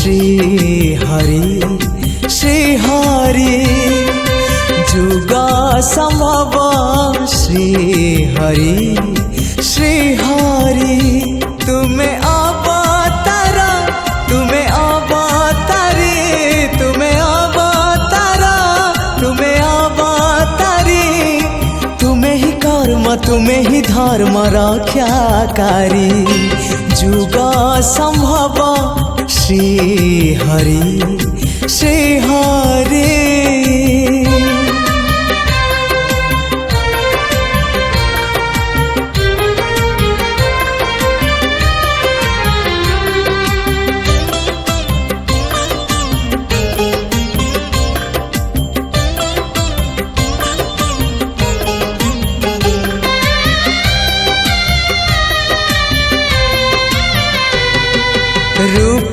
श्री हरि जुग संभव श्री हरि तुम्हें अवतार तुम्हें अवतारी तुम्हें अवतारी तुम्हें ही कर्म तुम्हें ही धर्म रक्षाकारी जुग संभव श्री हरि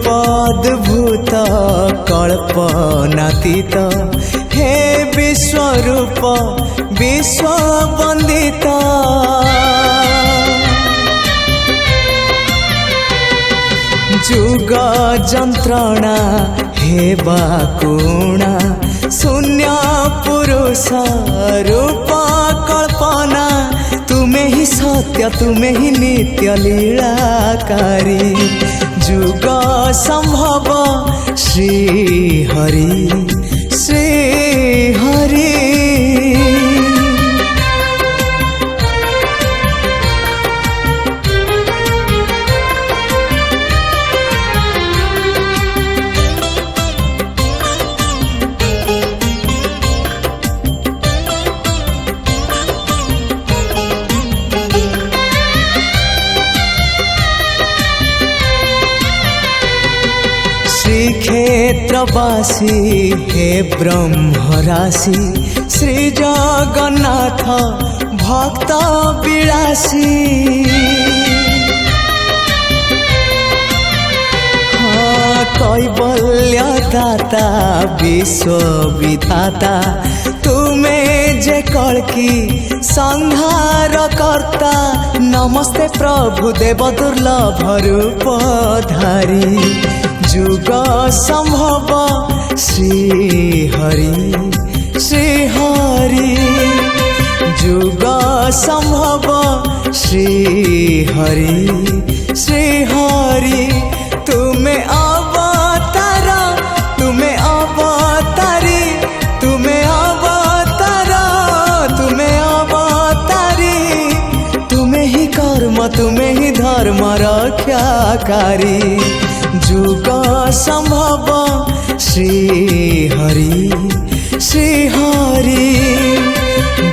रूपाद्भुत कल्पनातीत हे विश्वरूप विश्ववंदित जुग जंत्रणा हे बाकुणा शून्य पुरुष रूप कल्पना तुम्हें ही सत्य तुम्हें ही नित्य लीलाकारी जुग संभव श्री हरि क्षेत्रवासी हे ब्रह्मराशि श्री जगन्नाथ भक्त विलासी कैवल्य दाता विश्व विधाता तुम्हें जे कल्कि संहार कर्ता नमस्ते प्रभु देव दुर्लभ रूप धारी जुग संभव श्री हरि जुग संभव श्री हरि तुम्हें अवतार तुम्हें अवतारी तुम्हें अवतारी तुम्हें ही कर्म तुम्हें ही धर्म रक्षाकारी जुग संभव श्री हरि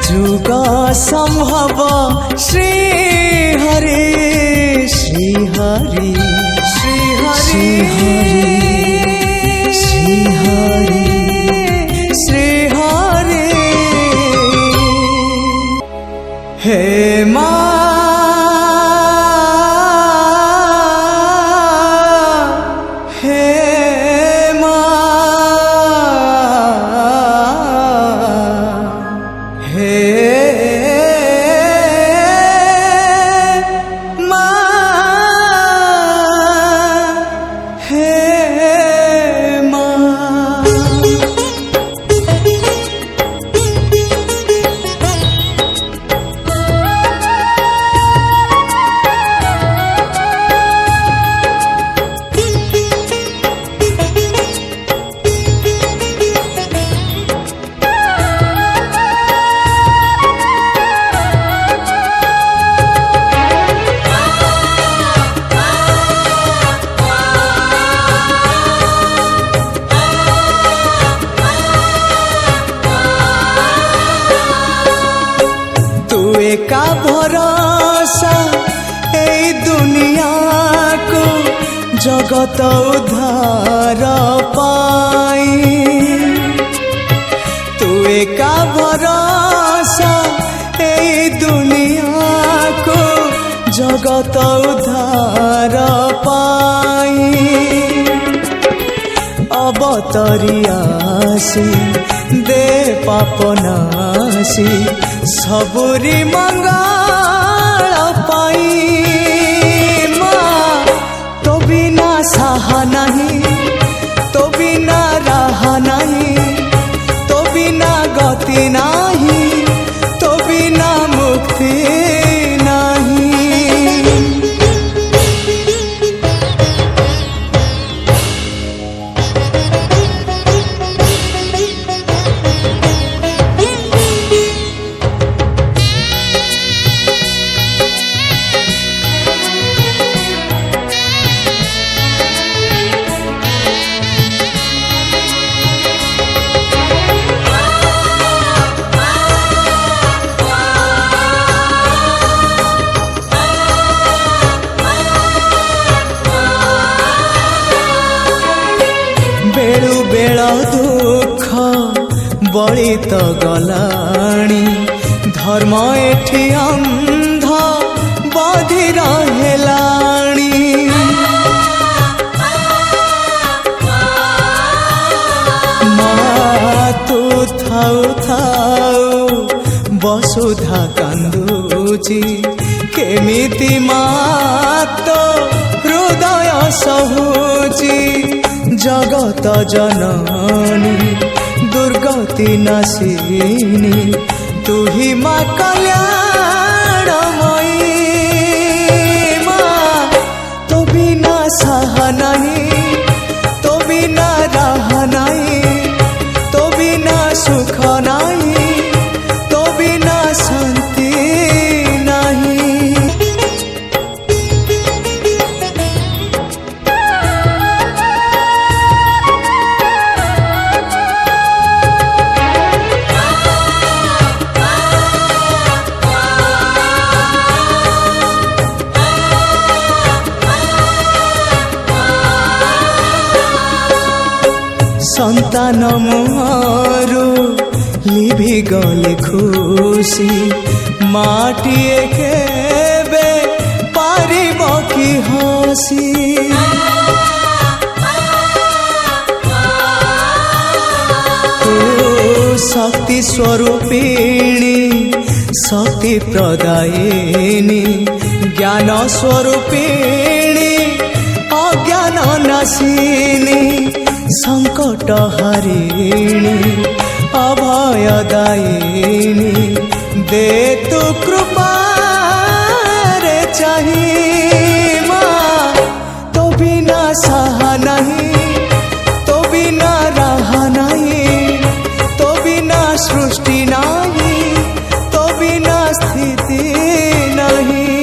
जुग संभव श्री हरि हे माँ का भरोसा ए दुनिया को जगत उद्धार पाई तू का भरोसा ए दुनिया को जगत उद्धार पाई अवतरियासी दे पापनासी सबुरी मंगल पाई माँ तो बिना सहा नहीं दुख बड़ी तो गलाणी धर्म एठी अंध बधिर हेलाणी तू थाउ थाउ बसुधा कांदुची केमिति तो हृदय सहुची जगत जननी दुर्गति नाशिनी तू ही माँ कल्याणमयी माँ तो बिना सहा नहीं तो बिना राह नहीं तो बिना सुख नहीं तो बिना शांति नहीं। संतान मुहारू लिभि गले खुशी माटिए केबे पारिब कि हसी तू शक्ति स्वरूपिणी शक्ति प्रदायिनी ज्ञान स्वरूपिणी अज्ञान नाशिनी संकट हरिणी अभयदायिनी दे तू कृपा रे चाही माँ तो बिना सहा नहीं तो बिना राह नहीं तो बिना सृष्टि नहीं तो बिना स्थिति नहीं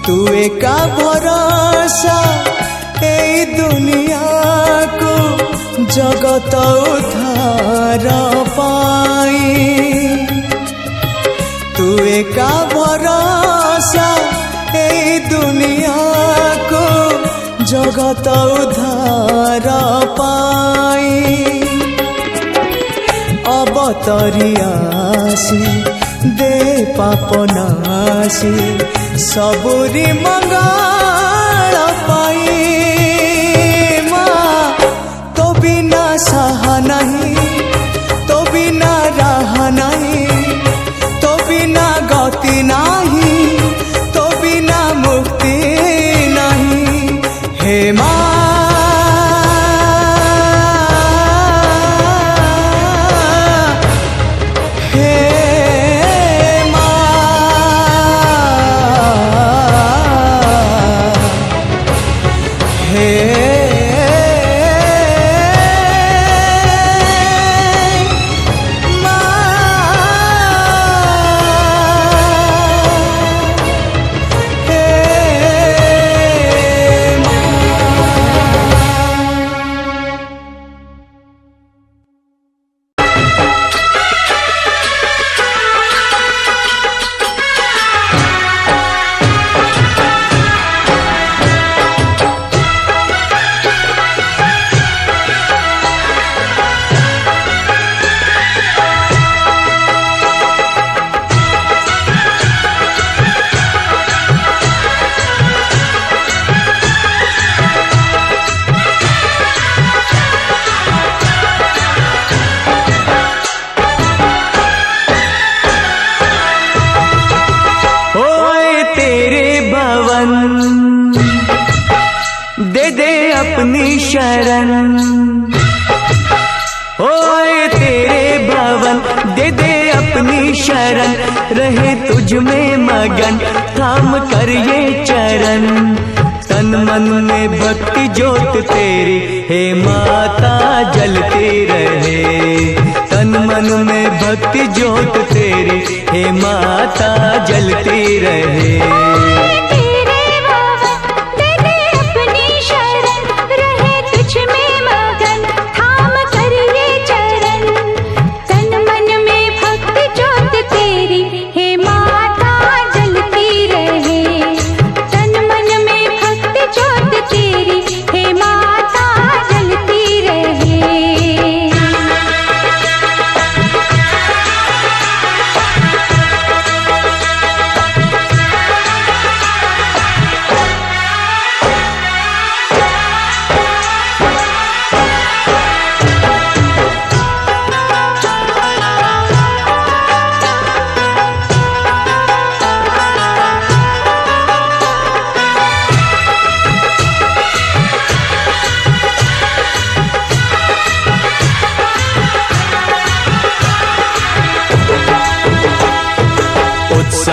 तू एका भरोसा ए दुनिया को जगत उद्धार पाई तू एका भरोसा ए दुनिया को जगत उद्धार पाई अवतरियासी दे पापनासी सबुरी मंगल पाई बिना सहा नहीं तो बिना राह नहीं तो बिना गति नहीं तो बिना मुक्ति नहीं हे माँ हे माँ हे अपनी शरण ओए तेरे भवन दे दे अपनी शरण रहे तुझ में मगन थाम कर ये चरण तन मन में भक्ति ज्योत तेरी हे माता जलती रहे तन मन में भक्ति ज्योत तेरी हे माता जलती रहे। तेरी हे माता जलती रहे।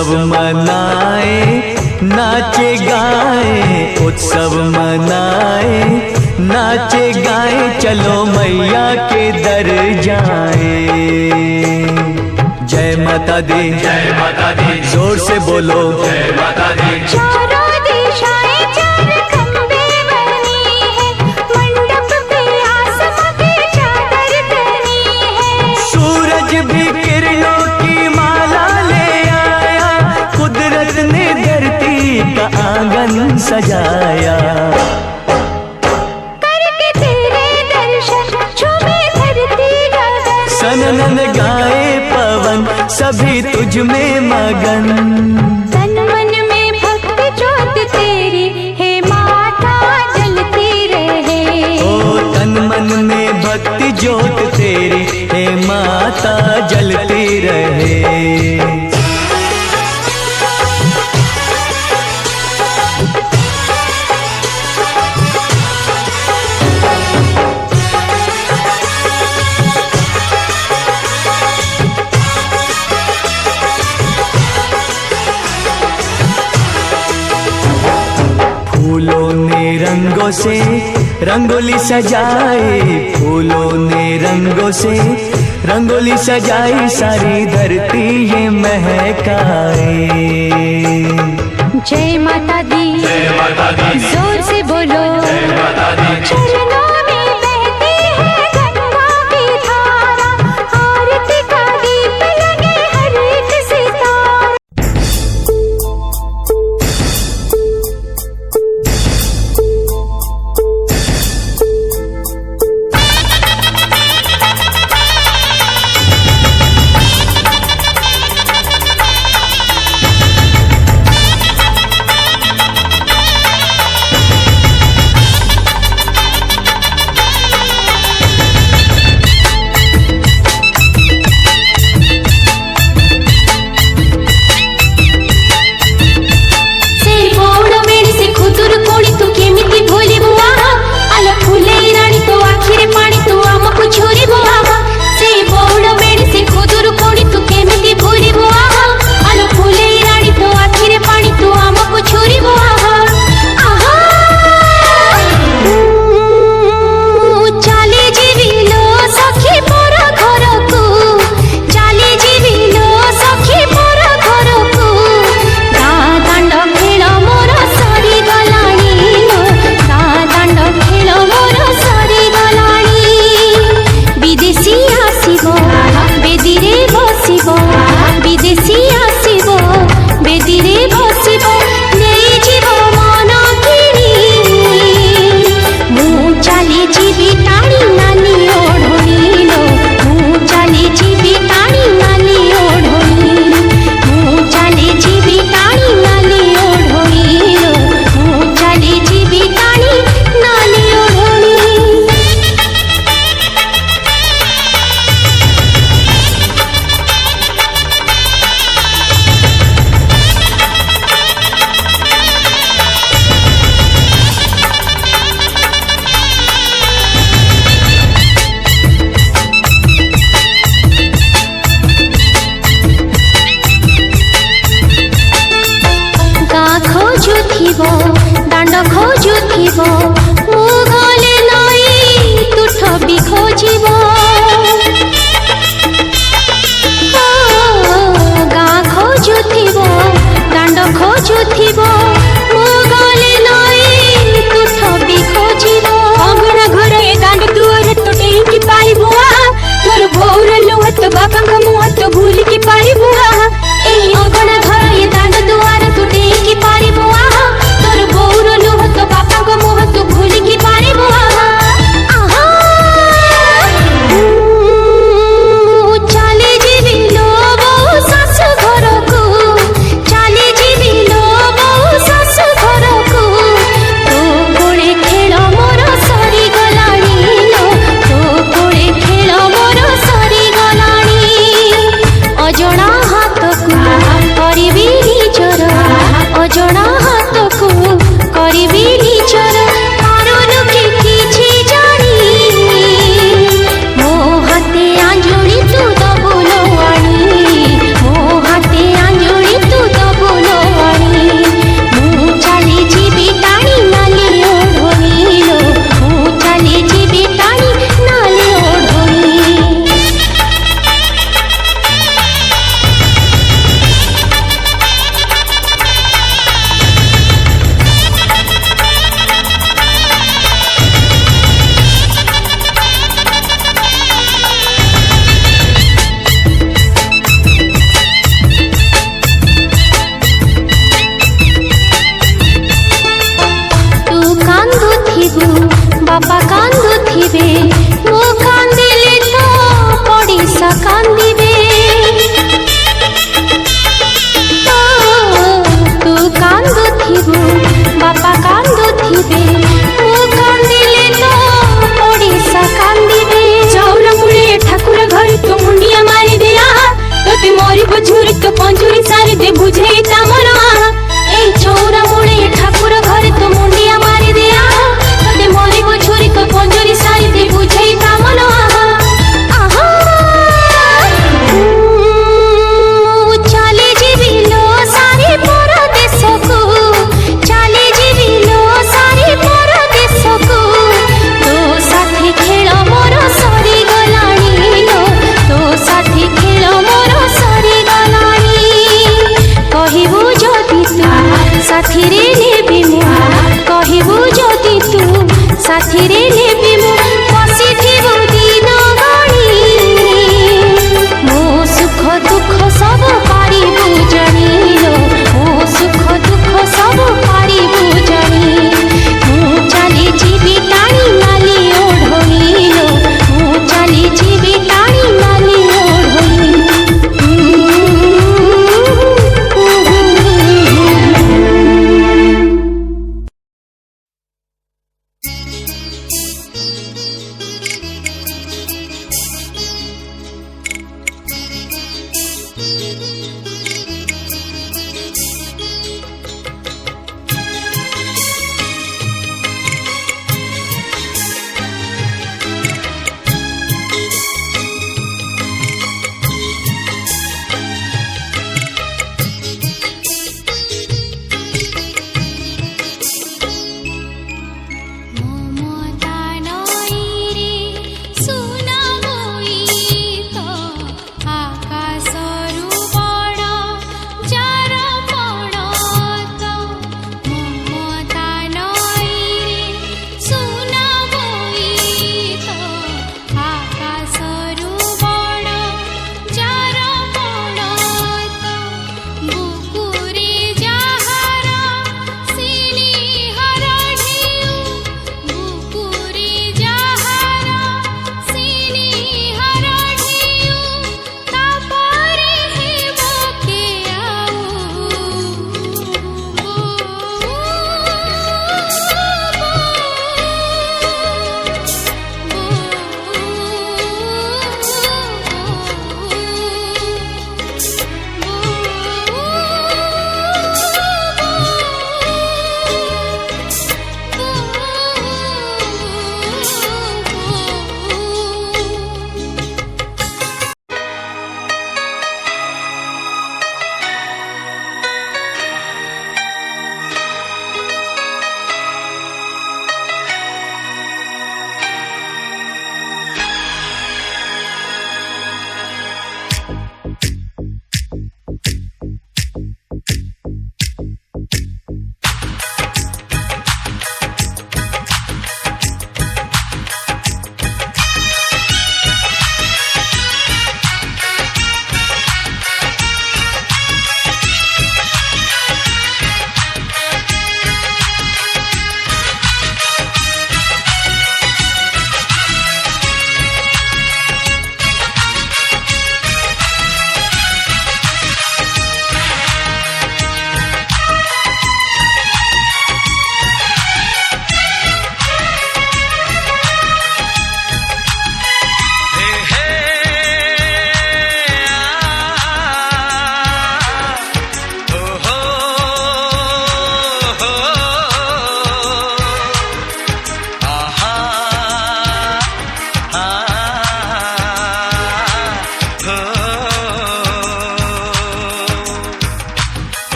उत्सव मनाए नाचे गाए, उत्सव मनाए नाचे गाए, चलो मैया के दर जाए। जय माता दी, जय माता दी, जोर से बोलो जय माता दी। चारों दिशाएं चार खंबे बनी है, मंडप पे आसमां की चादर तनी है। सूरज भी किरणों की माला ले आया, कुदरत ने धरती का आंगन सजाया। करके तेरे दर्शन झूमे धरती गगन, सनन गाए पवन सभी तुझ में मगन। तन मन में भक्ति ज्योत तेरी हे माता जलती रहे। ओ तन मन में भक्ति ज्योत तेरी हे माता जलती रहे। फूलों ने रंगों से रंगोली सजाई, फूलों ने रंगों से रंगोली सजाई, सारी धरती ये महकाए। जय माता दी, जय माता दी, जोर से बोलो जय माता दी। चरणों में बहती है गंगा की धारा, आरती का दीप लगे हर एक सितारा।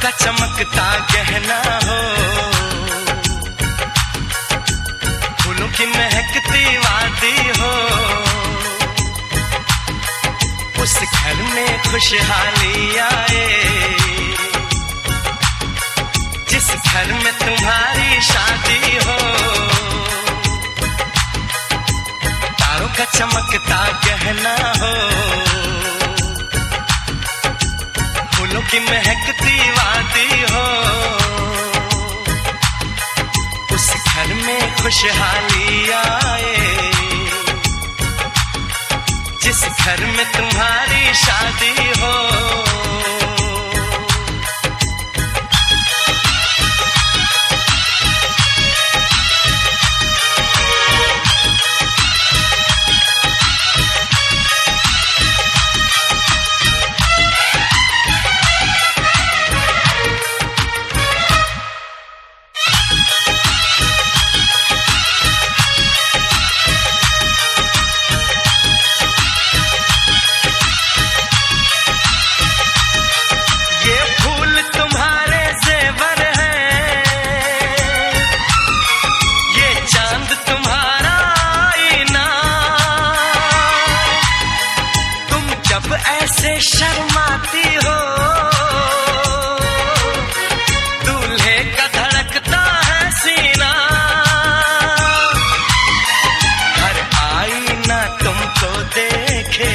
का चमकता गहना हो, फूलों की महकती वादी हो, उस घर में खुशहाली आए, जिस घर में तुम्हारी शादी हो। तारों का चमकता गहना हो, फूलों की महकती वादी हो, उस घर में खुशहाली आए, जिस घर में तुम्हारी शादी हो। ऐसे शर्माती हो, दूल्हे का धड़कता है सीना, हर आईना तुमको देखे,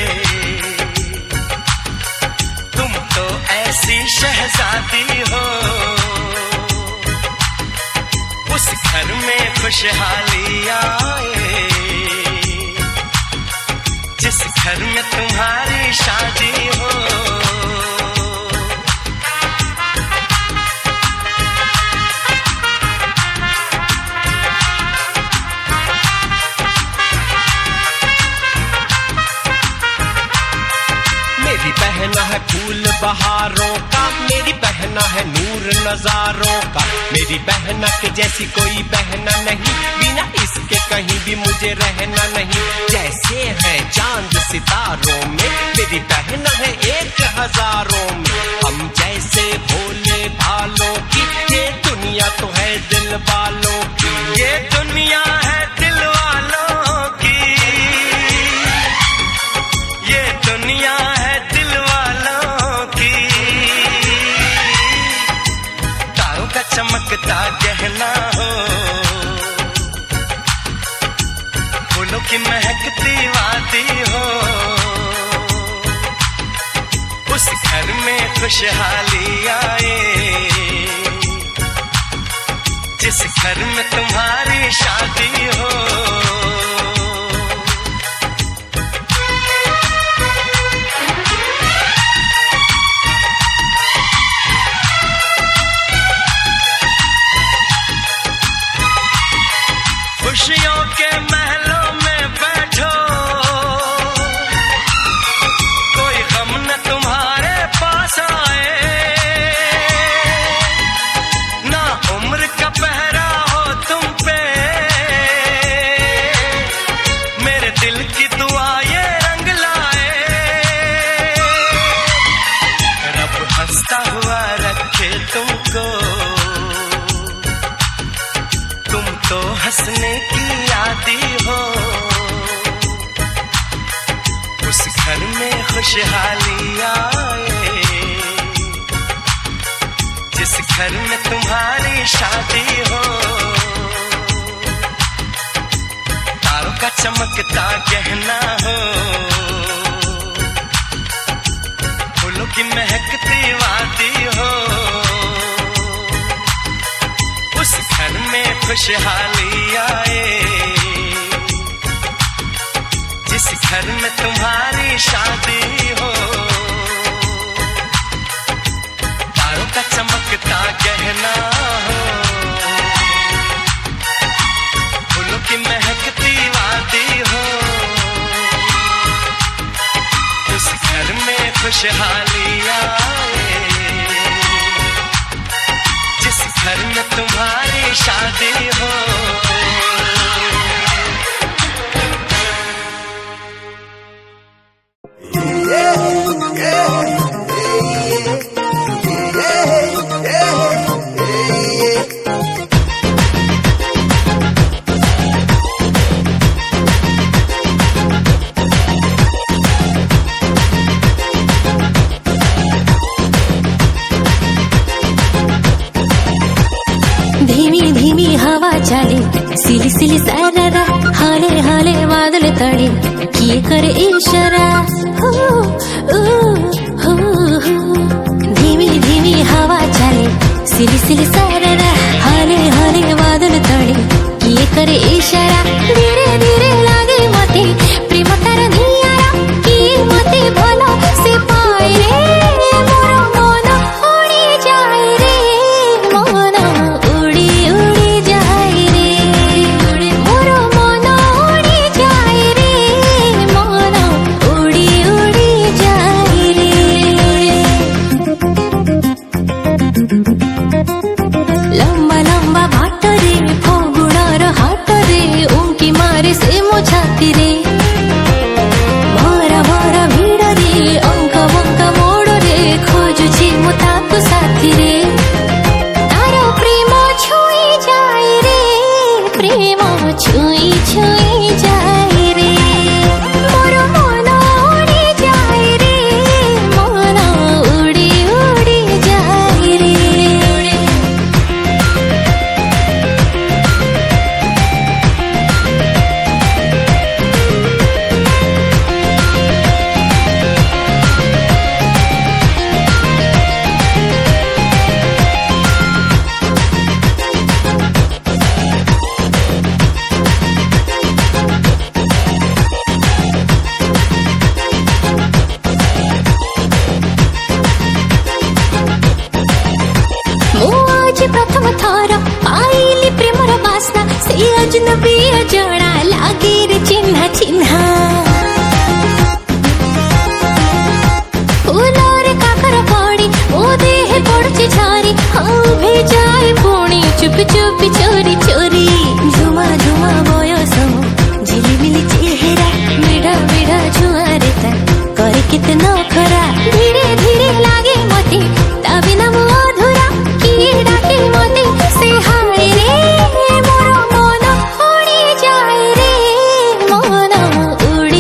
तुम तो ऐसी शहजादी हो, उस घर में खुशहाली आए, जिस घर में तुम्हारी शादी हो। मेरी बहना है फूल बहारों का, मेरी बहना है नूर नजारों का, मेरी बहना के जैसी कोई बहना नहीं, बिना इसके कहीं भी मुझे रहना नहीं। जैसे है चांद सितारों में, मेरी बहना है 1000 में, हम जैसे भोले भालों की, ये दुनिया तो है दिल वालों की, ये दुनिया है दिल वालों की, ये दुनिया है दिल वालों की। तारों का चमकता गहना हो, फूलों की महकती वादी हो, उस घर में खुशहाली आए, जिस घर में तुम्हारी शादी हो। खुशियों के महलों में बैठो, कोई गम न तुम्हारे पास आए, ना उम्र का पहरा हो तुम पे, मेरे दिल की दुआ ये रंग लाए, रब हंसता हुआ रखे तुमको, तुम तो हंसने की आदी हो, उस घर में खुशहाली आए, जिस घर में तुम्हारी शादी हो। तारों का चमकता गहना हो, फूलों की महकती वादी हो, उस घर में खुशहाली आए, जिस घर में तुम्हारी शादी हो। तारों का चमकता गहना हो, फूलों की महकती वादी हो, उस घर में खुशहाली आए, जिस घर में तुम्हारी शादी हो। धीमी हवा चाले सिली सिली सारा हाले हाले बादल तड़े किए करे इशारा हो, ओ, हो, हो। धीमी धीमी हवा चाले सिली सिली सारा हाले हाले बादल तड़े किए करे इशारा धीरे धीरे लागे मते प्रेम तार नियारा कि मते भलो से पाए रे मोर मन उड़ी जाए रे मन उड़ी उड़ी जाए रे मोर मन उड़ी जाए रे मन उड़ी उड़ी जाए रे लंबा लंबा बाट रे फगुणार हाट रे उंकी मारे से मो छाती रे भरा भरा भिड़ रे अंक बंक मोड़ रे खोजुछि मो ताको साथी रे तार प्रेम छुई जाए रे प्रेम छुई छुई जाए रे मोर मन उड़ी जाए रे मन उड़ी उड़ी जाए रे ମୁଁ ଆଜି ପ୍ରଥମ ଥର ପାଇଲି ପ୍ରେମର ବାସ୍ନା ସେ ଅଜନବୀ ଅଜଣା ଲାଗେ ରେ ଚିହ୍ନା ଚିହ୍ନା ଫୁଲରେ କାକର ପଡ଼ି ମୋ ଦେହେ ପଡ଼ୁଛି ଝରି ହଉ ଭେଜାଏ ପୁଣି ଚୁପି ଚୁପି ଚୋରି ଚୋରି ଝୁମା ଝୁମା ବୟସ ଝିଲିମିଲି ଚେହେରା ମିଢା ମିଢା ଛୁଆରେ ତା करे किते नखरा धीरे धीरे लागे मते ता बिना मो अधूरा किए डाके मते से हाय रे मोर मन उड़ी जाए रे मन उड़ी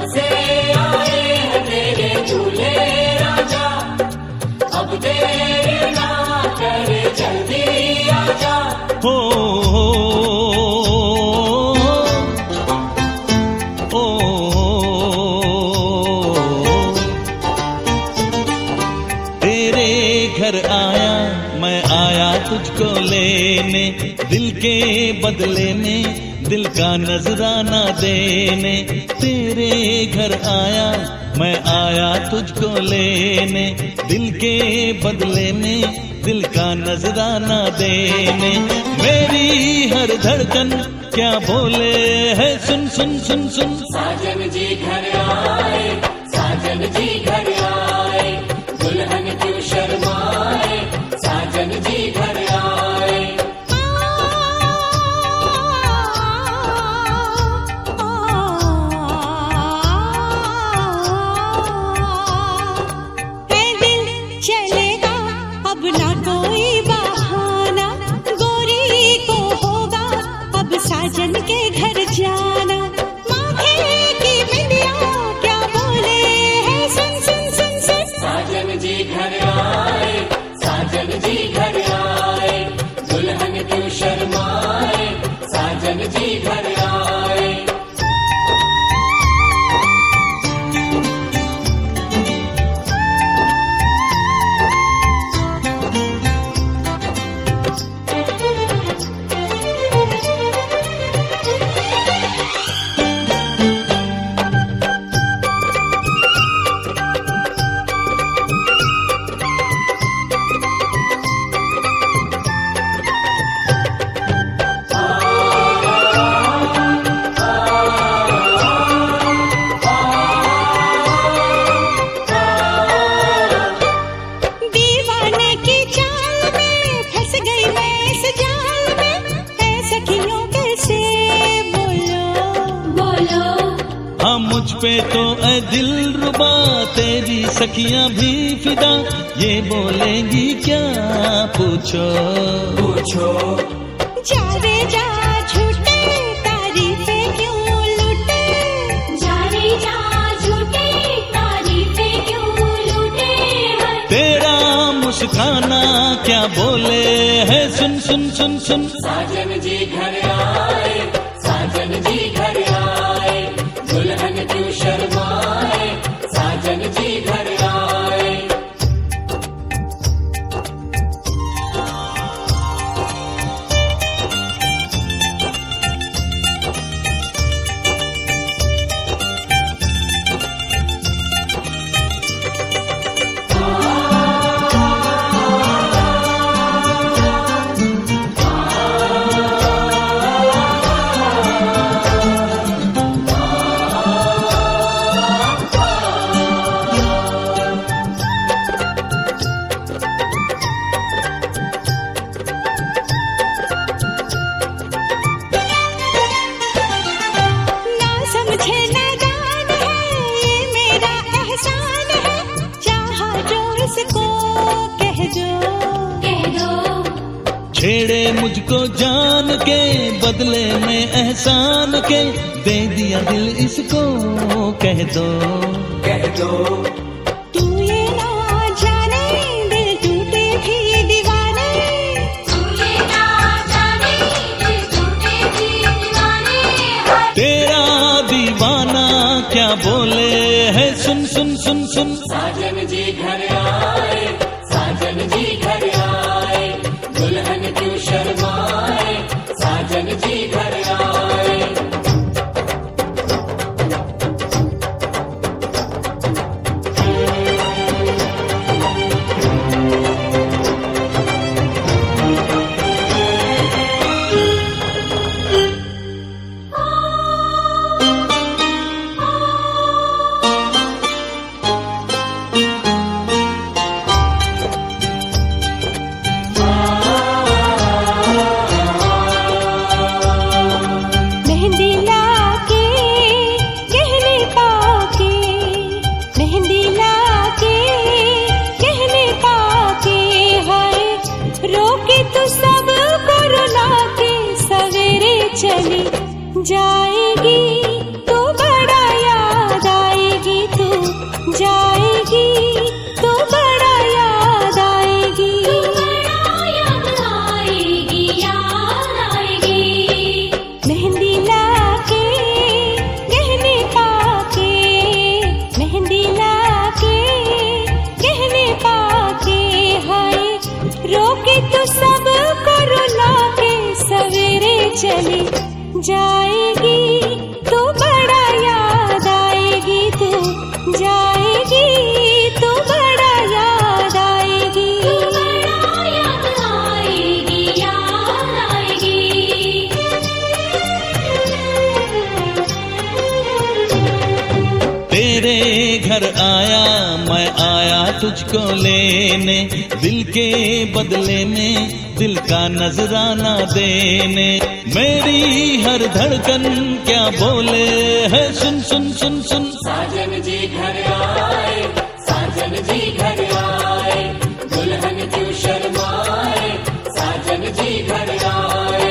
से आए हैं तेरे झूले राजा, अब देर ना कर जल्दी आजा। हो तेरे घर आया मैं, आया तुझको लेने, दिल के बदले में दिल का नजराना देने। तेरे घर आया मैं, आया तुझको लेने, दिल के बदले में दिल का नजराना देने। मेरी हर धड़कन क्या बोले है, सुन सुन सुन सुन। साजन जी घर आए, साजन जी घर आए, दुल्हन क्यों शर्माए, साजन जी घर आए। है दिल चलेगा अब ना कोई बहाना, गोरी को होगा अब साजन के घर जाना। माथे की बिंदिया क्या बोले है, सुन सुन सुन सुन। साजन जी घर आए, साजन जी घर आए, दुल्हन क्यों शर्माए, साजन जी घर आए। दीवाने की चाल में फंस गई मैं इस जाल में, है सखियों कैसे बोलो बोलो। हाँ मुझ पे तो ऐ दिल रुबा तेरी सखियां भी फिदा, ये बोलेंगी क्या पूछो पूछो। जा रे जा झूठे तारीफें क्यों लूटे, जा रे जा झूठे तारीफें क्यों लूटे। तेरा मुस्काना क्या बोले है, सुन सुन सुन सुन। साजन जी घर आए, साजन जी घर आए, दुल्हन क्यों शर्माए, साजन जी घर आए। ना समझे नादान है ये मेरा एहसान है, चाहा जो इसको कह दो। छेड़े मुझको जान के बदले में एहसान के, दे दिया दिल इसको कह दो कह दो। तू ये ना जाने दिल टूटे भी दीवाने, तू ये ना जाने दिल टूटे भी दीवाने। तेरा दीवाना क्या बोले है, सुन सुन सुन सुन। साजन जी घर आए, साजन जी घर आए, दुल्हन क्यों शर्माए, साजन जी घर आए। चली जाएगी तो बड़ा याद तेरे घर आया, मैं आया तुझको लेने, दिल के बदले में दिल का नजराना देने। मेरी हर धड़कन क्या बोले है, सुन सुन सुन सुन। साजन जी घर आए, साजन जी घर आए, दुल्हन क्यों शर्माए, साजन जी घर आए,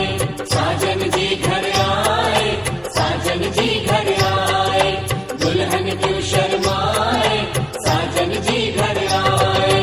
साजन जी घर आए, साजन जी घर आए, दुल्हन क्यों शर्माए, साजन जी घर आए।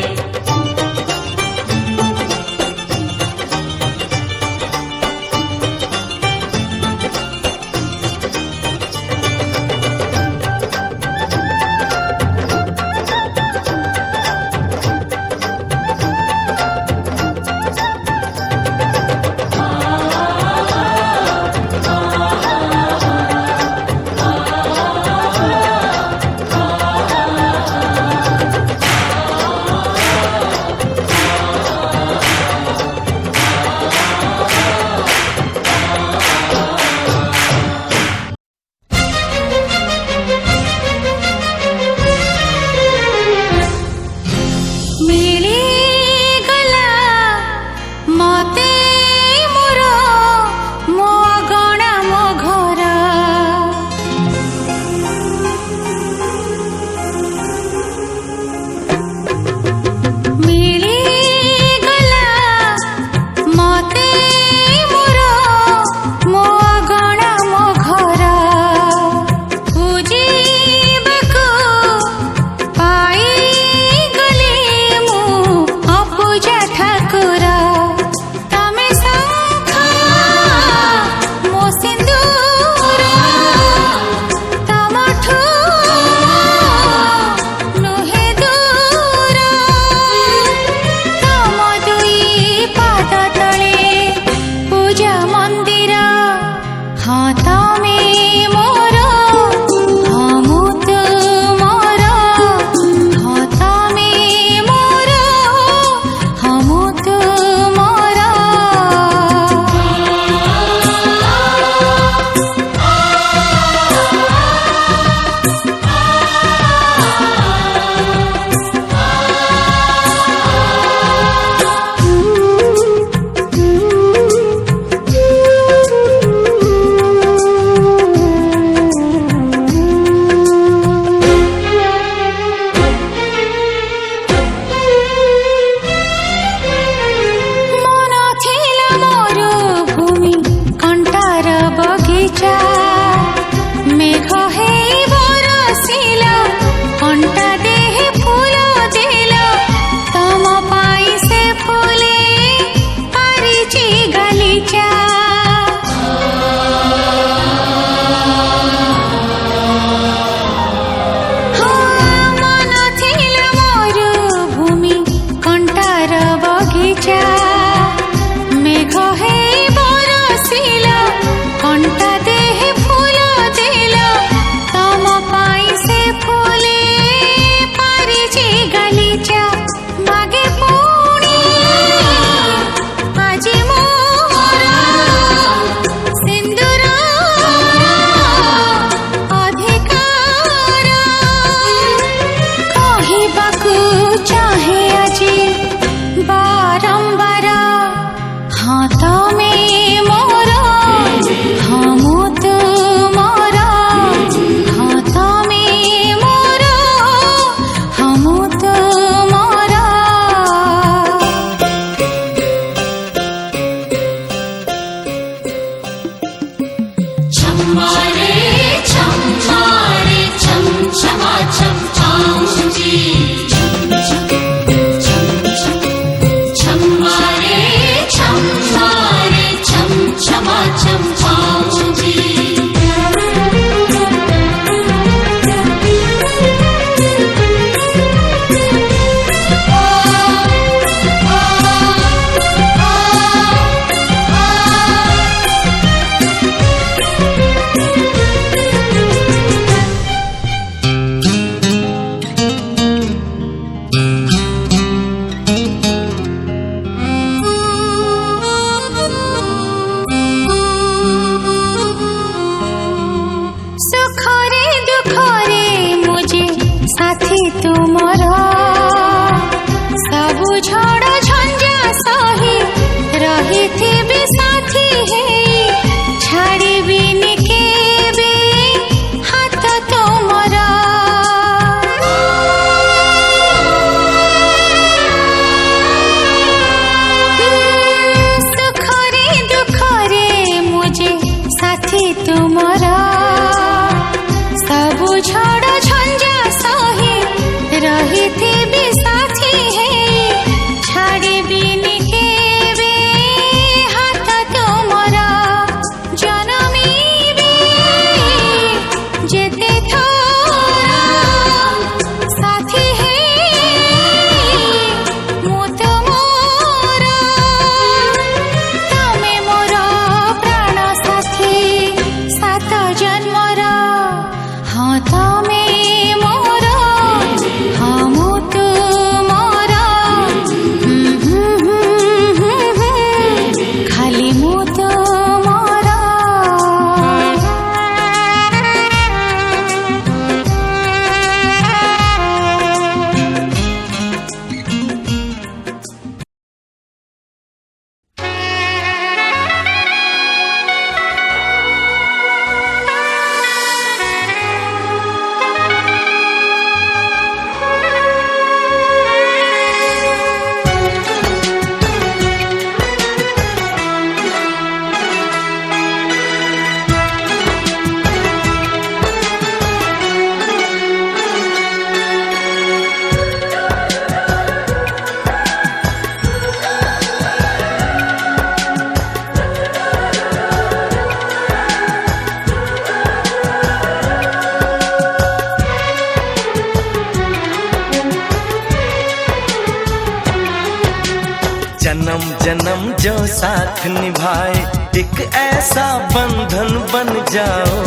साथ निभाए एक ऐसा बंधन बन जाओ,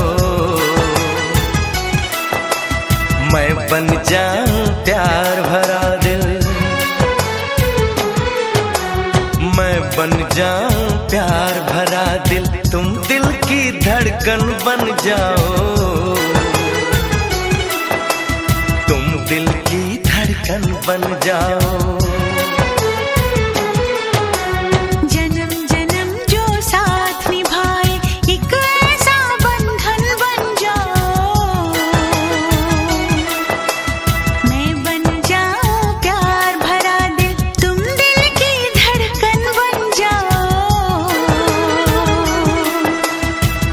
मैं बन जाऊं प्यार भरा दिल, मैं बन जाऊं प्यार भरा दिल, तुम दिल की धड़कन बन जाओ, तुम दिल की धड़कन बन जाओ। जन्म जन्म जो साथ निभाए एक ऐसा बंधन बन जाओ, मैं बन जाऊं प्यार भरा दिल, तुम दिल की धड़कन बन जाओ,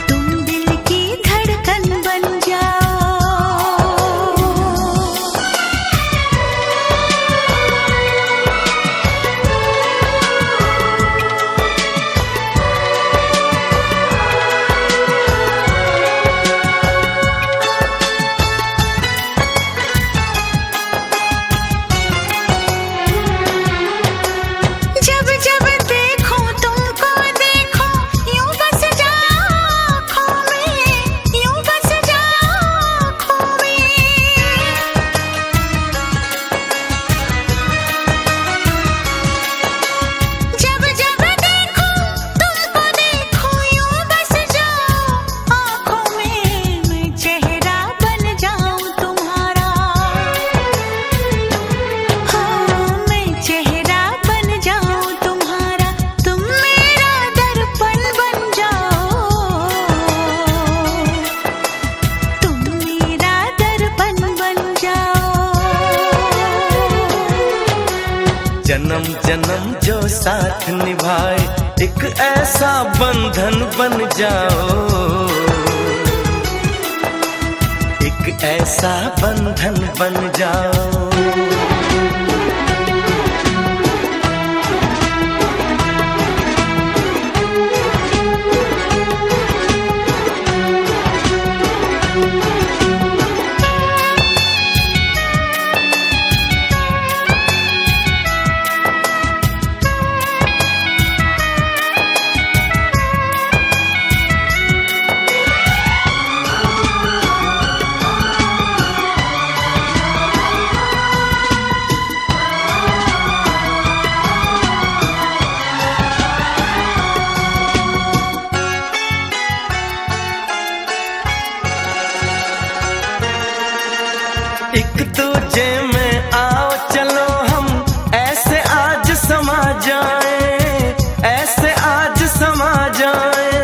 तुम दिल की धड़कन बन जाओ। जब जब देखो तुमको देखो यूं बस जाओ आँखों में, यूं बस जाओ आँखों में। जब जब देखो तुमको देखो यूं बस जाओ आँखों में, मैं चेहरा बन जाऊं तुम्हारा, हाँ मैं चेहरा बन जाऊं तुम्हारा, तुम मेरा दर्पण बन जाओ, तुम मेरा दर्पण बन जाओ। जन्म जन्म जो साथ निभाए एक ऐसा बंधन बन जाओ, एक ऐसा बंधन बन जाओ। एक दूजे में आओ चलो हम ऐसे आज समा जाएं, ऐसे आज समा जाएं।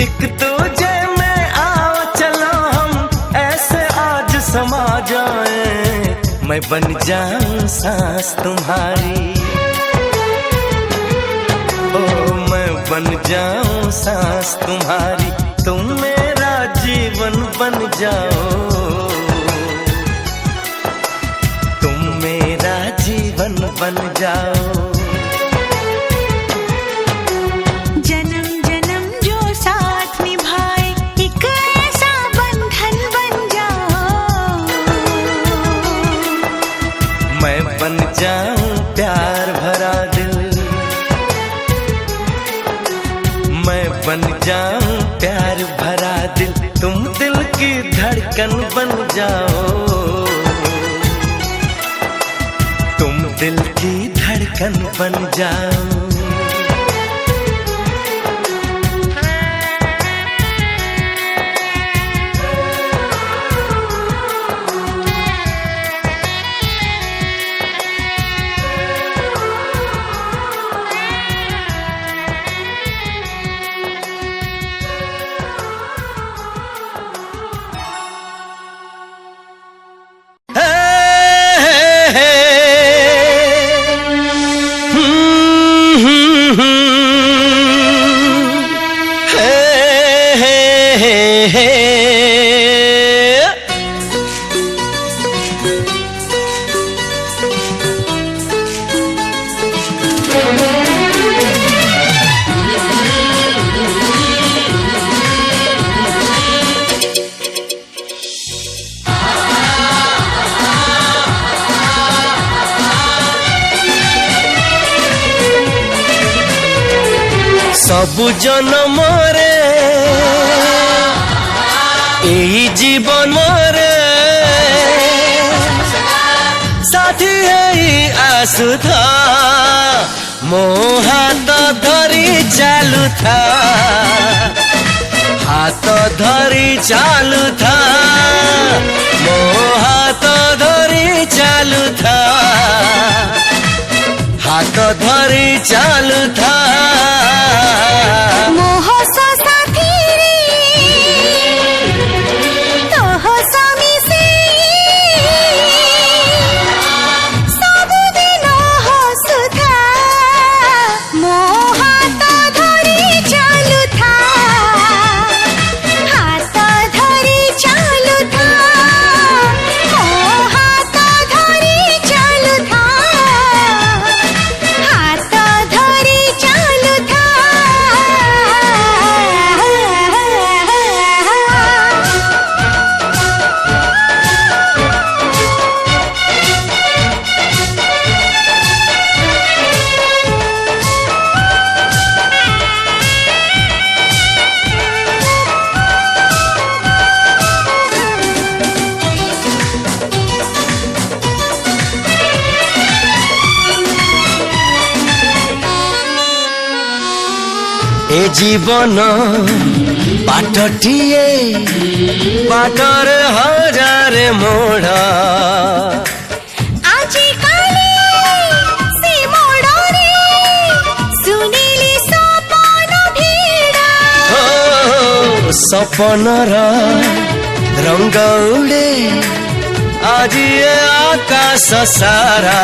एक दूजे में आओ चलो हम ऐसे आज समा जाएं, मैं बन जाऊं सांस तुम्हारी, ओ मैं बन जाऊं सांस तुम्हारी, तुम मेरा जीवन बन जाओ, तुम मेरा जीवन बन जाओ। जन्म जन्म जो साथ निभाए एक ऐसा बंधन बन जाओ, मैं बन जाऊं प्यार भरा दिल, मैं बन जाऊं प्यार भरा दिल, तुम दिल की धड़कन बन जाओ, तुम दिल की धड़कन बन जाओ। सबु जनमरे एई जीवन रे साथी हेई आसुथा मो हाथ धरी चालुथा हाथ धरी चालुथा मो हाथ धरी चालुथा हाथ धरी चालुथा मोह सो साथी रे तोह स्वामी से सबुदिन हसुथा मो हाथ धरी चालुथा हाथ धरी चालुथा मो हाथ धरी चालुथा हाथ धरी चालुथा ए जीवन बाटटिए बाटर हजार मोड़ आजी काली से मोड़रे सुनीली सपन भीड़ा सपनर रंग उड़े आज ये आकाश सारा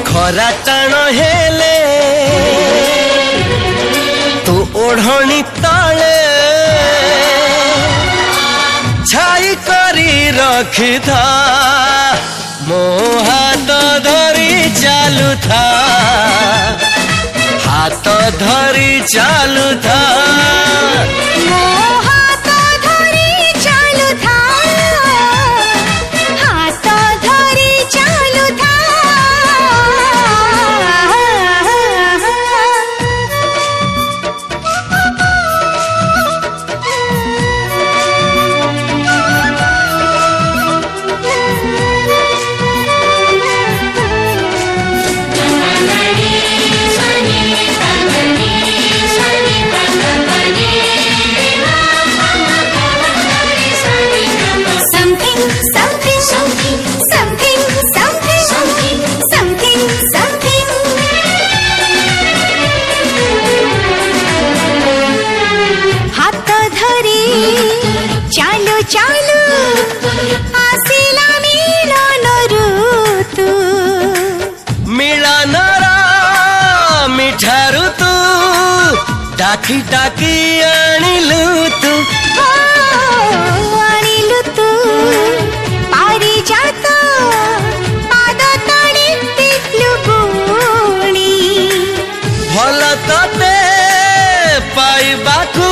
खरा टाण हेले तू ओढ़नी ताले छाई करी रखी था मो हाथ धरी चालुथा हाथ धरी चालुथा मो हाथ धरी चालुथा हाथ धरी चालुथा चालू चालू आसिला मिलन ऋतु मिलन मिठा ऋतु डाकी डाकी आनिलु तू आनिलु तू पारिजात पाद तळे पिकलु गुणी भल तते पाइबाकू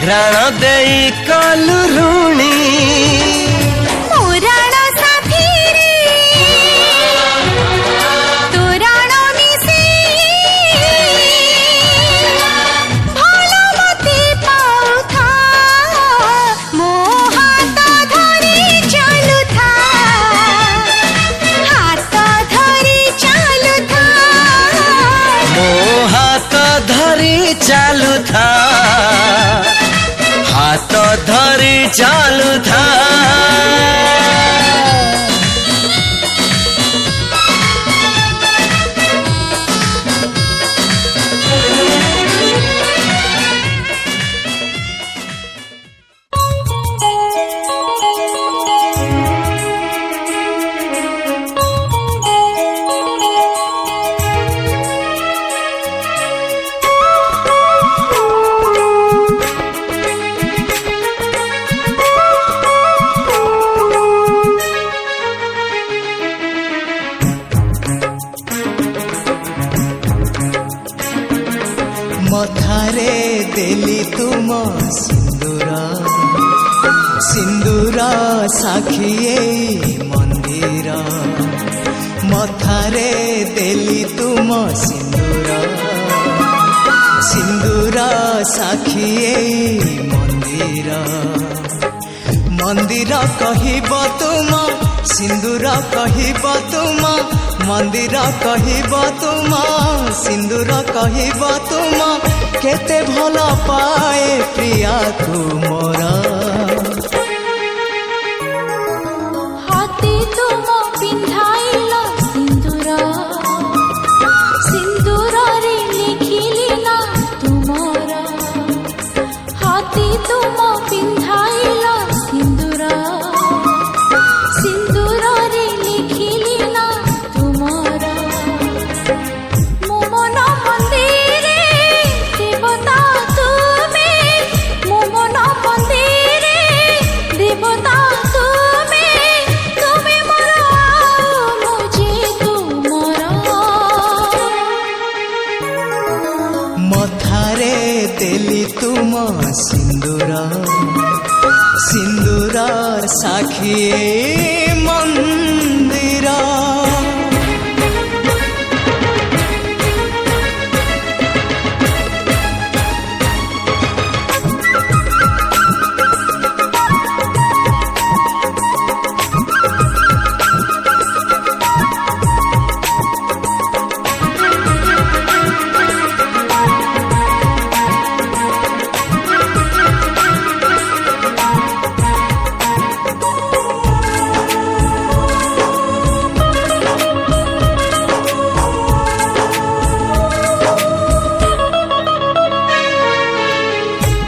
घ्राण देई कलु ऋणी पुराण साथी रे तोराण मिसे भल मते पाउथा मो हाथ धरी चालुथा हाथ धरी चालुथा मो हाथ धरी चालुथा हाथ धरी चालुथा सिंदूर साखी मंदिर मथारे देली तुम सिंदूर सिंदूर साखी मंदिर मंदिर कहब तुम सिंदूर कहब तुम मंदिर कहब तुम सिंदूर कहब तुम केते भल पाए प्रिया तुमर हाथी तुम पिंधाइल सिंदूर सिंदूर रे लिखिली ना तुमर हाथी तुम पिंधाइल सिंदूर सिंदूर रे लिखिली ना तुमर मो मन मंदिरे देवता तुमे मो मन मंदिरे देवता तुमे तुमे मोर मुझे तुमर मथारे देली तुम सिंदूर सिंदूर साखी मंदिर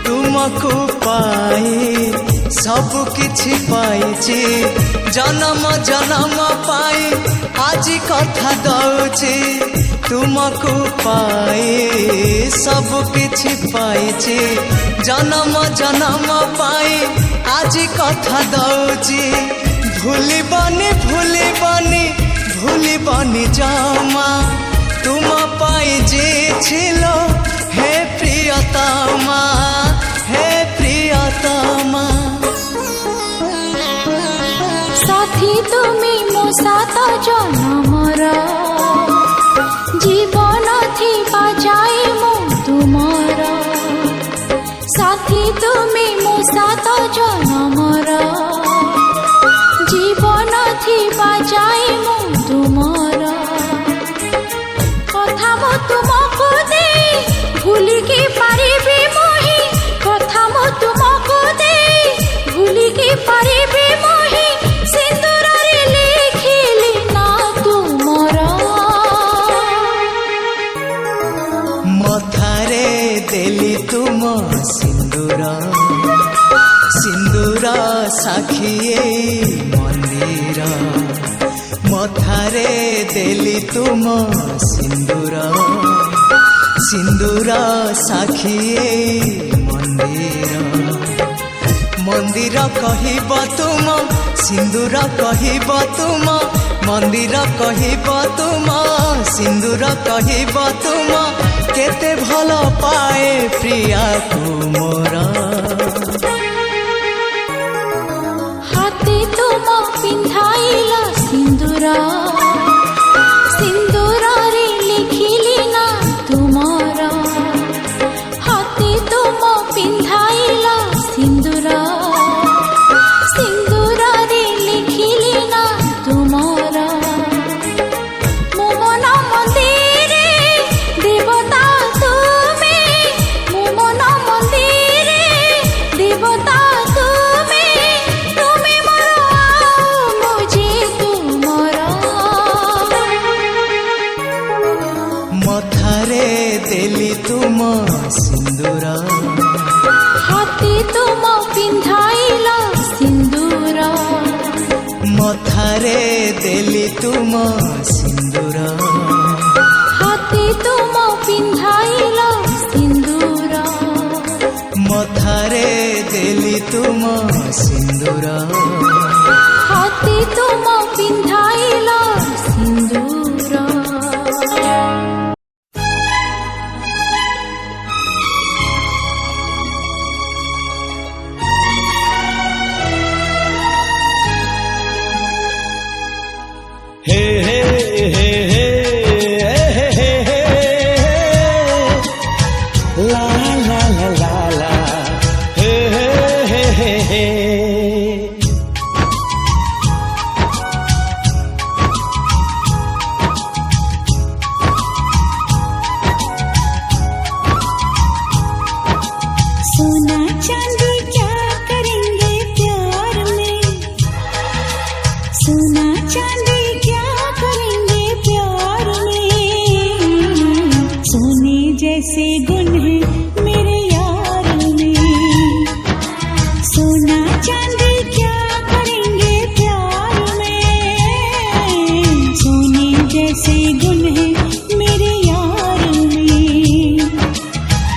तुमको पाई सब किछि पाइछि जन्म जन्म पाई आज कथा दउछि तुमको पाई सब किछि पाइछि जन्म जन्म पाई आज कथा दउछि भूलिबनी भूलिबनी भूलिबनी जमा तुम पाई जे छिलो हे प्रियतमा हे प्रियतमा साथी तुमी मो सात जनमर जीवन थी बाजाई मो तुमर साथी तुमी मो सात जनमर जीवन थी बाजाई मो तुमर कथा मो तुमको दे भूली की पारिबी मोही कथा मो तुमको दे भूली की पारिबी मोही सिंदूर रे लिखिली ना तुमर मथारे देली तुम सिंदूर सिंदूर साखी मंदिर मथारे देली तुम सिंदूर सिंदूर साखी मंदिर मंदिर कहब तुम सिंदूर कहब तुम मंदिर कहब तुम सिंदूर कहब तुम केते भल पाए प्रिया तुमर हाथी तुम पिंधाइल सिंदूर सिंदूर रे लिखिली ना तुमर हाथी तुम पिंधाइल सिंदूर सिंदूर रे लिखिली ना तुमर मो मन मंदिरे देवता तुमे मो मन मंदिरे देवता तुमे तुमे मोर मुझे तुमर मथारे देली तुम सिंदूर हाथी तुम पिंधाइल सिंदूर मथारे देली तुम सिंदूर हाथी तुम पिंधाइल सिंदूर मथारे देली तुम सिंदूर हाथी तुम पिंधाइल सिंदूर रहे। सोना चांदी क्या करेंगे प्यार में, सोना चांदी क्या करेंगे प्यार में, सोने जैसे गुण है मेरे यार में, सोना चांदी क्या करेंगे प्यार में, सोने जैसे गुण है मेरे यार में।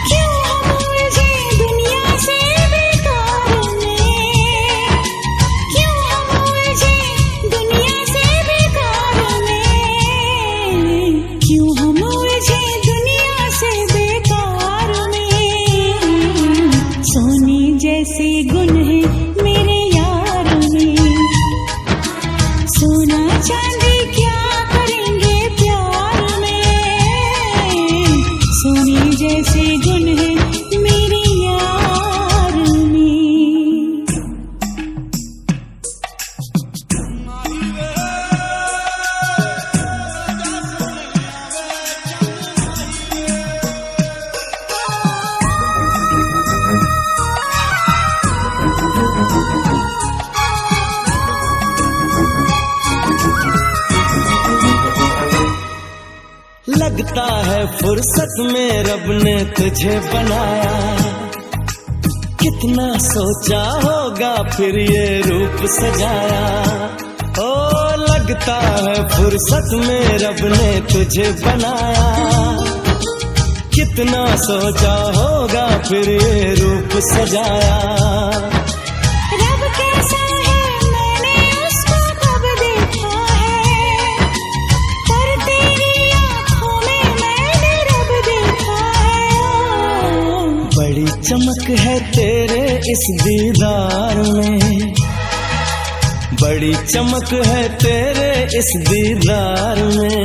क्यों हम उलझे दुनिया से बेकार में, क्यों हम उलझे दुनिया से बेकार में, क्यों हम उलझे दुनिया से बेकार में, सोने जैसे गुण है मेरे यार में, सोना चांदी क्या करेंगे प्यार में, सोने जैसे गुण है मेरे यार में। लगता है फुर्सत में रब ने तुझे बनाया, कितना सोचा होगा फिर ये रूप सजाया। ओ लगता है फुर्सत में रब ने तुझे बनाया, कितना सोचा होगा फिर ये रूप सजाया। रब कैसा है मैंने उसको कब देखा है, पर तेरी आँखों में मैंने रब देखा है। बड़ी चमक है तेरे इस दीदार में, बड़ी चमक है तेरे इस दीदार में,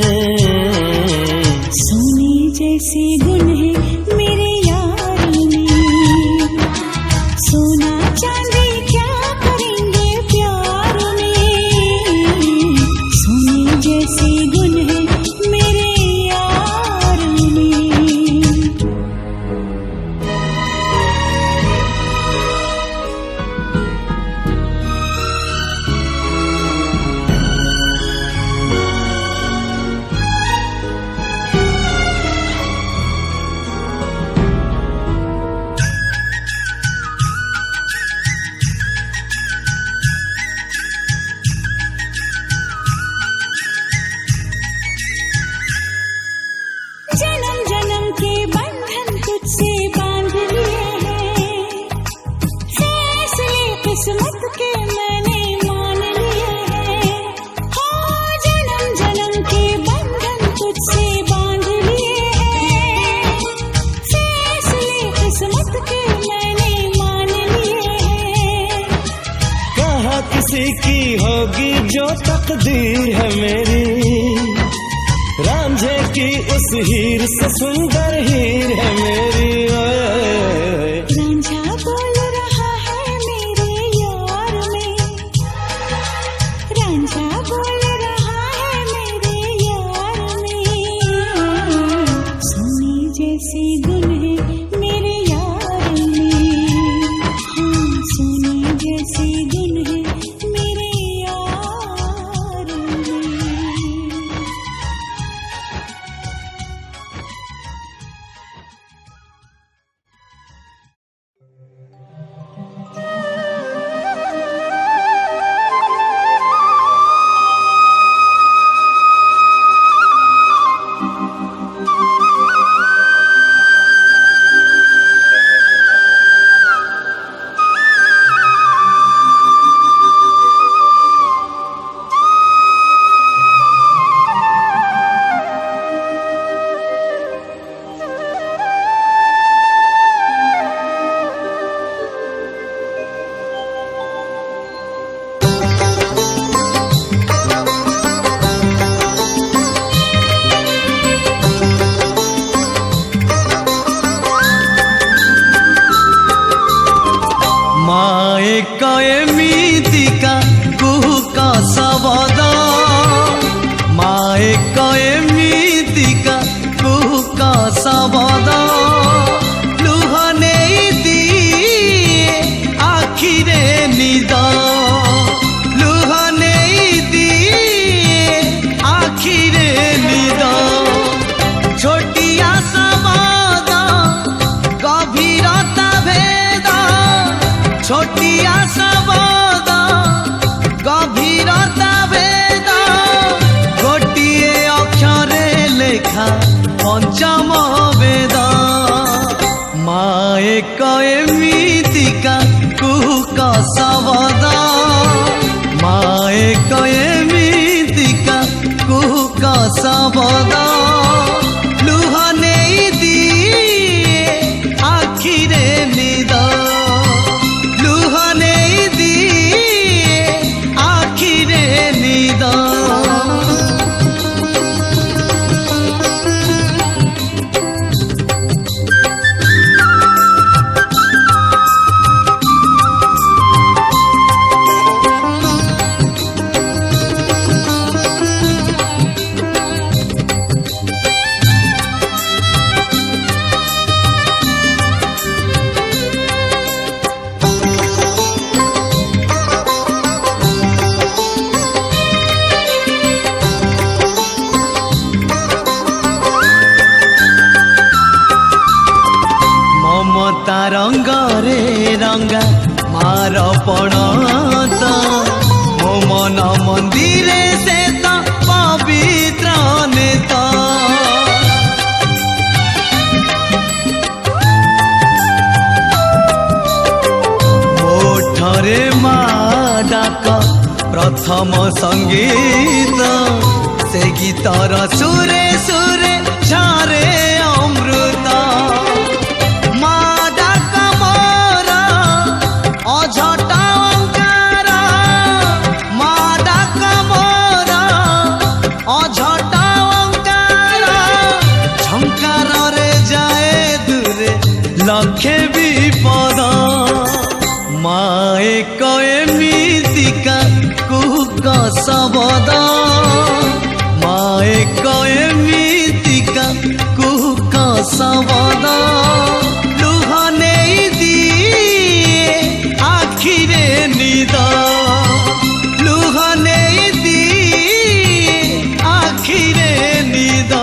सोने जैसे गुण है मेरे यार में, सोना चांदी क्या करेंगे प्यार में, सोने जैसे गुण है मेरे यार में। जन्म जन्म के बंधन तुझसे बांध लिए हैं, फैसले किस्मत के मैंने मान लिए हैं। हो जन्म जन्म के बंधन तुझसे बांध लिए हैं, फैसले किस्मत के मैंने मान लिए हैं। कहाँ किसी की होगी जो तकदीर है मेरी, रांझे की उस हीर से सुंदर हीर है मेरी। ओए रांझा बोल रहा है मेरे यार में, रांझा बोल रहा है मेरे यार में, सोने जैसे गुण है मेरे यार में, हाँ सोने जैसे गुण है मेरे यार में। एमितिका कुहुका शब्द माए एमितिका कुहुका शब्द लुह नेई दिए आखिरे निद लुह नेई दिए आखिरे निद छोटिया शब्द गभीरता भेद छोटिया शब्द गभीरता भेद गोटिए अक्षरे लेखा पंचम वेद माए एमितिका कुहुका शब्द माए एमितिका कुहुका शब्द लुह नेई दिए आखिरे निद लुह नेई दिए आखिरे निद ममता रंगरे रंगा मार पणत मो मन मंदिरे से तो पवित्र नेता मोठरे मा डाक प्रथम संगीत से गीतर सुरे सुरे झरे अमृत मा डाक मोर अझटा ओंकार मा डाक मोर अझटा ओंकार झंकार रे जाए दूरे लखे विपद माए एमितिका कुहुका शब्द माए एमितिका कुहुका शब्द लुह नेई दिए आखिरे निद लुह नेई दिए आखिरे निद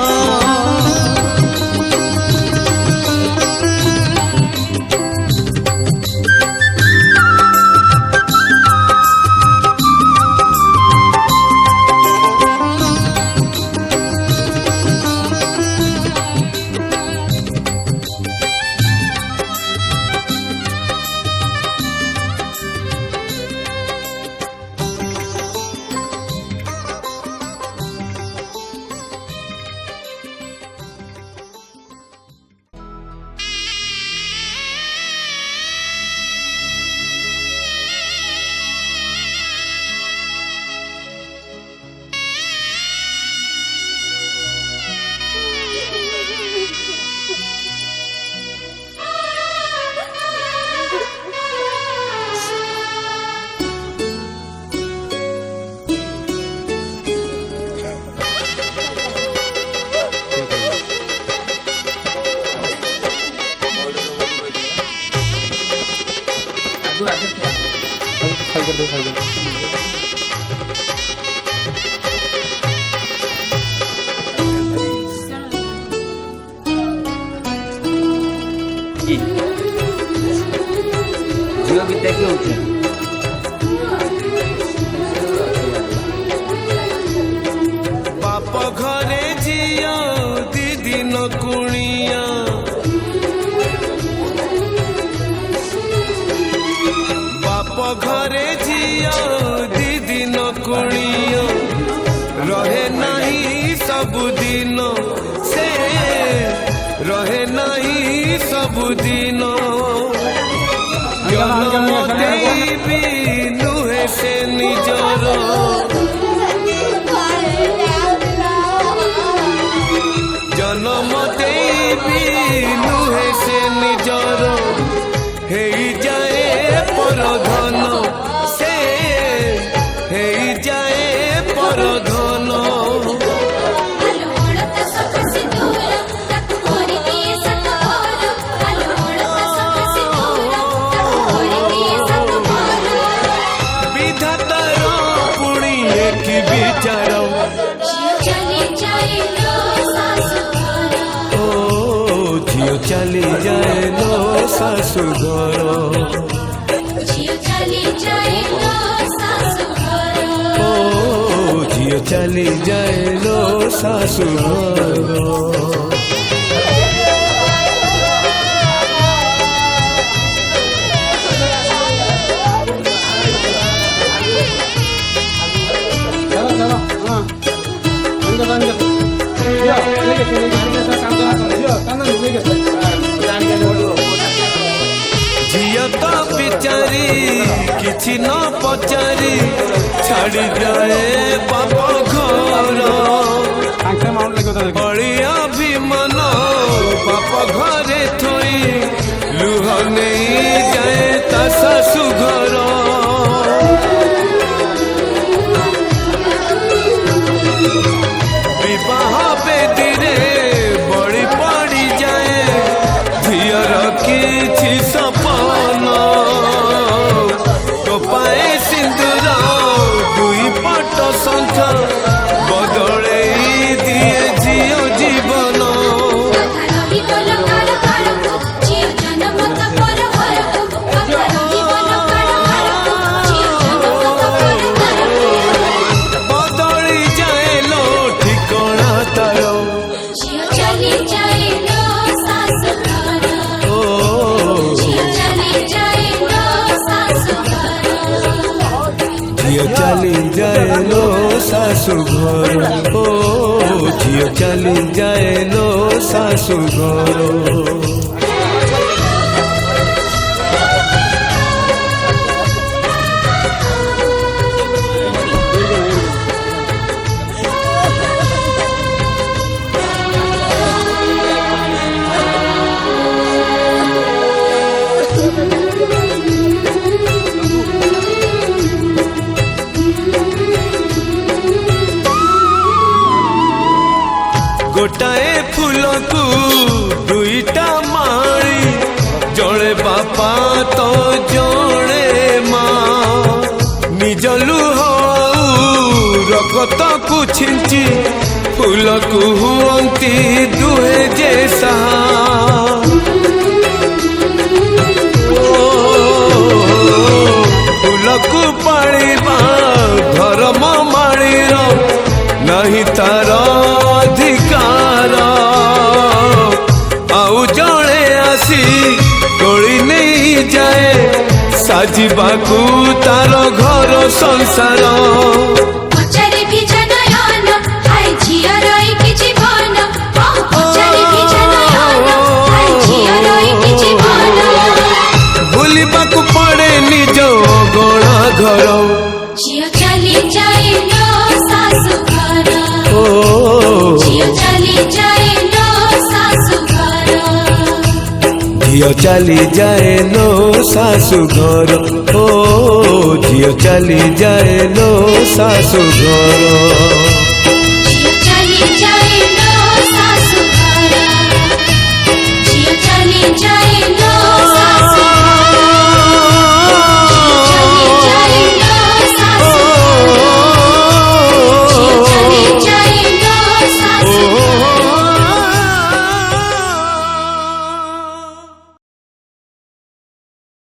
झील विद्या की होती बाप घरे जिया दीदी न कुणिया बाप घरे जिया दीदी न कुणिया रहे नहीं सबुदिन से रहे नहीं सबुदिन देवी नुहे से निजर जन्म देवी नुहे से निजर हे जाए पर धन दिखा तारो पुणी एक विचारो चली जाए लो सासु घर ओ झियो चली जाए लो सासु घर चली जाए लो सासु घर ओ झियो चली जाए लो सासु घर झियो तो बिचारी किछि न पचारी छाड़ी जाए बाप घर बड़िया भी मन बाप घरे थोई लुह नहीं जाए ता सासु घर विवाह बेदीरे बड़ी पड़ी जाए झियर किछि सपन तो पाए सिंदूर दुई पट शंख बदले दिए झियो जीवन रही बोलो काल कालको झियो जन्म त पर घरको रही बोलो काल कालको झियो जन्म त पर घरको बदली जाए लो ठिकाना तारो झियो चली जाए लो सासु घर ओ झियो चली जाए लो सासु घर झियो चली जाए लो सासु घर ओ झियो चली जाए लो सासु घर गोटाए फूल को दुईटा माड़ी जड़े बापा तो जड़े माँ निज लुह रगत को छिंची फूल को हुअंती दुहे जैसा फूल को पाड़ीबा धर्म माड़ीर नहीं तार अधिकार आउ जड़े आसी तोड़ी नहीं जाए साजिबाकू तार घर संसार पचारे भी जनयन हाय झियो रही कि जीवन पचारे भी जनयन हाय झियो रही कि जीवन भूलिबाकू पड़े निज गणा घर झियो चली जाए लो सासु घर ओ झियो चली जाए लो सासु घर झियो चली जाए लो सासु घर ओ झियो चली जाए लो सासु घर झियो चली जाए लो